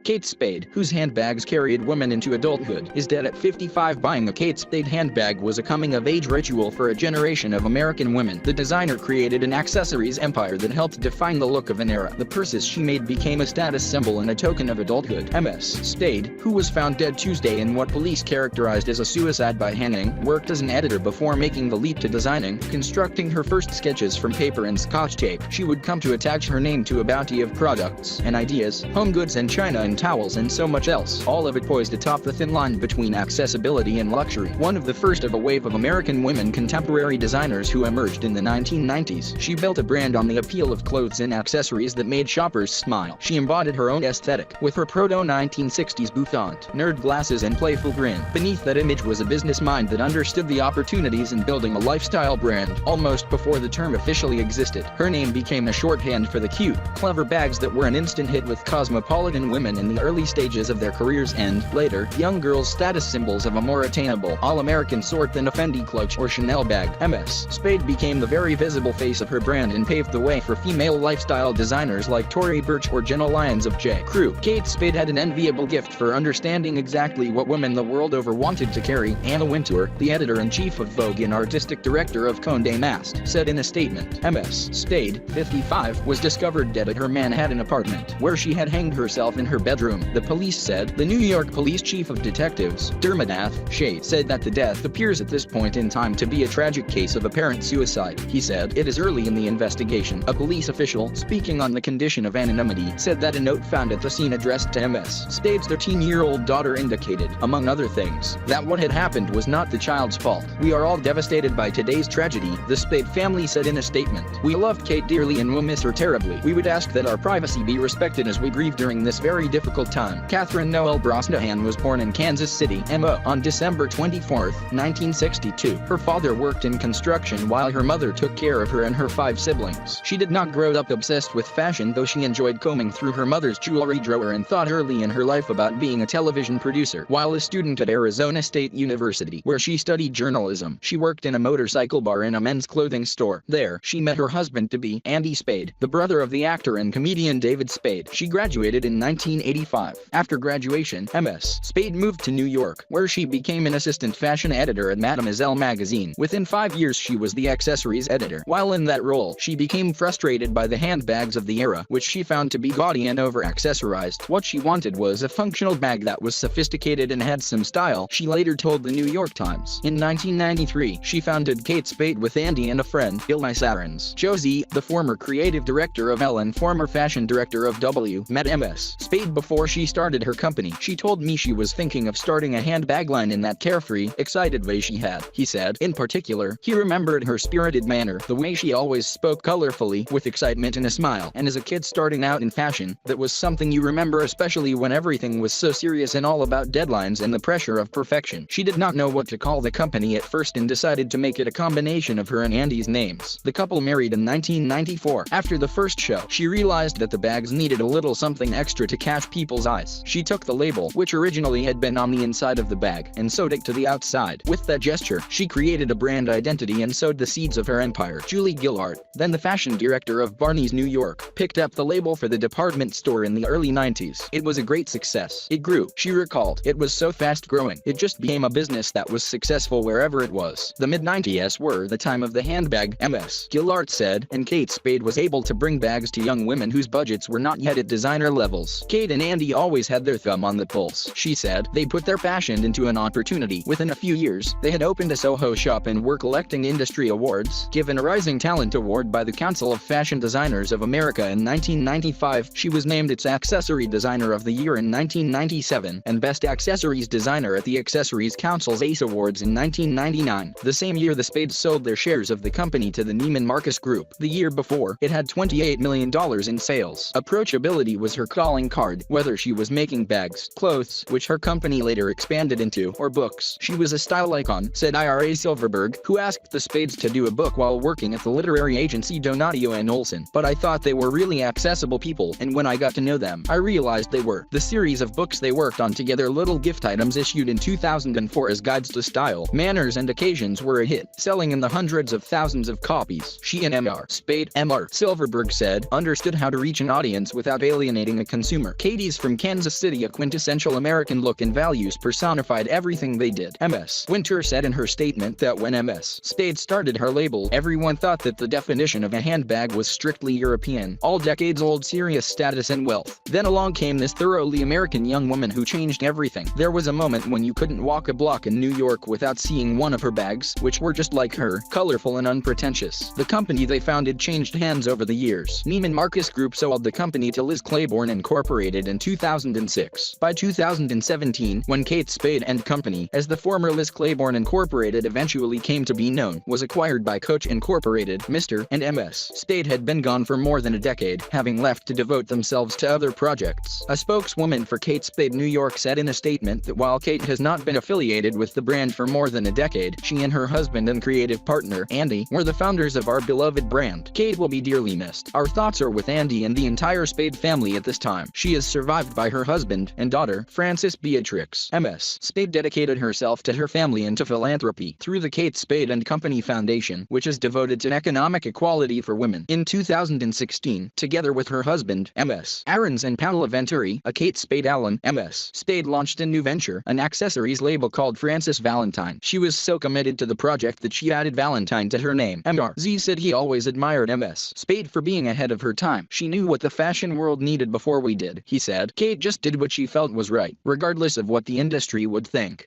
Kate Spade, whose handbags carried women into adulthood, is dead at 55. Buying a Kate Spade handbag was a coming-of-age ritual for a generation of American women. The designer created an accessories empire that helped define the look of an era. The purses she made became a status symbol and a token of adulthood. Ms. Spade, who was found dead Tuesday in what police characterized as a suicide by hanging, worked as an editor before making the leap to designing, constructing her first sketches from paper and Scotch tape. She would come to attach her name to a bounty of products and ideas, home goods and china and towels and so much else, all of it poised atop the thin line between accessibility and luxury. One of the first of a wave of American women contemporary designers who emerged in the 1990s, she built a brand on the appeal of clothes and accessories that made shoppers smile. She embodied her own aesthetic, with her proto-1960s bouffant, nerd glasses and playful grin. Beneath that image was a business mind that understood the opportunities in building a lifestyle brand, almost before the term officially existed. Her name became a shorthand for the cute, clever bags that were an instant hit with cosmopolitan women in the early stages of their careers and, later, young girls' status symbols of a more attainable, all-American sort than a Fendi clutch or Chanel bag. Ms. Spade became the very visible face of her brand and paved the way for female lifestyle designers like Tory Burch or Jenna Lyons of J. Crew. Kate Spade had an enviable gift for understanding exactly what women the world over wanted to carry. Anna Wintour, the editor-in-chief of Vogue and artistic director of Condé Nast, said in a statement, Ms. Spade, 55, was discovered dead at her Manhattan apartment, where she had hanged herself in her bedroom, the police said. The New York Police Chief of Detectives, Dermot Shea, said that the death appears at this point in time to be a tragic case of apparent suicide. He said, it is early in the investigation. A police official, speaking on the condition of anonymity, said that a note found at the scene addressed to Ms. Spade's 13-year-old daughter indicated, among other things, that what had happened was not the child's fault. We are all devastated by today's tragedy, the Spade family said in a statement. We loved Kate dearly and will miss her terribly. We would ask that our privacy be respected as we grieve during this very difficult time. Catherine Noel Brosnahan was born in Kansas City, MO, on December 24, 1962. Her father worked in construction while her mother took care of her and her 5 siblings. She did not grow up obsessed with fashion, though she enjoyed combing through her mother's jewelry drawer and thought early in her life about being a television producer. While a student at Arizona State University, where she studied journalism, she worked in a motorcycle bar and a men's clothing store. There, she met her husband-to-be, Andy Spade, the brother of the actor and comedian David Spade. She graduated in 1985. After graduation, Ms. Spade moved to New York, where she became an assistant fashion editor at Mademoiselle magazine. Within 5 years she was the accessories editor. While in that role, she became frustrated by the handbags of the era, which she found to be gaudy and over-accessorized. What she wanted was a functional bag that was sophisticated and had some style, she later told the New York Times. In 1993, she founded Kate Spade with Andy and a friend, Ilnai Sarans. Josie, the former creative director of Elle and former fashion director of W, met Ms. Spade before she started her company. She told me she was thinking of starting a handbag line in that carefree, excited way she had, he said. In particular, he remembered her spirited manner, the way she always spoke colorfully, with excitement and a smile, and as a kid starting out in fashion, that was something you remember, especially when everything was so serious and all about deadlines and the pressure of perfection. She did not know what to call the company at first and decided to make it a combination of her and Andy's names. The couple married in 1994. After the first show, she realized that the bags needed a little something extra to catch people's eyes. She took the label, which originally had been on the inside of the bag, and sewed it to the outside. With that gesture, she created a brand identity and sowed the seeds of her empire. Julie Gillard, then the fashion director of Barney's New York, picked up the label for the department store in the early 90s. It was a great success. It grew, she recalled. It was so fast growing. It just became a business that was successful wherever it was. The mid-90s were the time of the handbag, Ms. Gillard said, and Kate Spade was able to bring bags to young women whose budgets were not yet at designer levels. Kate and Andy always had their thumb on the pulse, she said. They put their passion into an opportunity. Within a few years, they had opened a Soho shop and were collecting industry awards. Given a Rising Talent Award by the Council of Fashion Designers of America in 1995, she was named its Accessory Designer of the Year in 1997, and Best Accessories Designer at the Accessories Council's ACE Awards in 1999. The same year the Spades sold their shares of the company to the Neiman Marcus Group. The year before, it had $28 million in sales. Approachability was her calling card, whether she was making bags, clothes, which her company later expanded into, or books. She was a style icon, said Ira Silverberg, who asked the Spades to do a book while working at the literary agency Donadio and Olson. But I thought they were really accessible people, and when I got to know them, I realized they were. The series of books they worked on together, little gift items issued in 2004 as guides to style, manners and occasions, were a hit, selling in the hundreds of thousands of copies. She and Mr. Spade, Silverberg said, understood how to reach an audience without alienating a consumer. Kate ladies from Kansas City, a quintessential American look and values personified everything they did. Ms. Winter said in her statement that when Ms. Spade started her label, everyone thought that the definition of a handbag was strictly European, all decades-old serious status and wealth. Then along came this thoroughly American young woman who changed everything. There was a moment when you couldn't walk a block in New York without seeing one of her bags, which were just like her, colorful and unpretentious. The company they founded changed hands over the years. Neiman Marcus Group sold the company to Liz Claiborne Incorporated in 2006. By 2017, when Kate Spade and Company, as the former Liz Claiborne Incorporated eventually came to be known, was acquired by Coach Incorporated, Mr. and Ms. Spade had been gone for more than a decade, having left to devote themselves to other projects. A spokeswoman for Kate Spade New York said in a statement that while Kate has not been affiliated with the brand for more than a decade, she and her husband and creative partner, Andy, were the founders of our beloved brand. Kate will be dearly missed. Our thoughts are with Andy and the entire Spade family at this time. She is survived by her husband and daughter, Frances Beatrix. Ms. Spade dedicated herself to her family and to philanthropy through the Kate Spade and Company Foundation, which is devoted to economic equality for women. In 2016, together with her husband, Ms. Aarons and Paola Venturi, a Kate Spade alum, Ms. Spade launched a new venture, an accessories label called Frances Valentine. She was so committed to the project that she added Valentine to her name. MRZ said he always admired Ms. Spade for being ahead of her time. She knew what the fashion world needed before we did, he said. Kate just did what she felt was right, regardless of what the industry would think.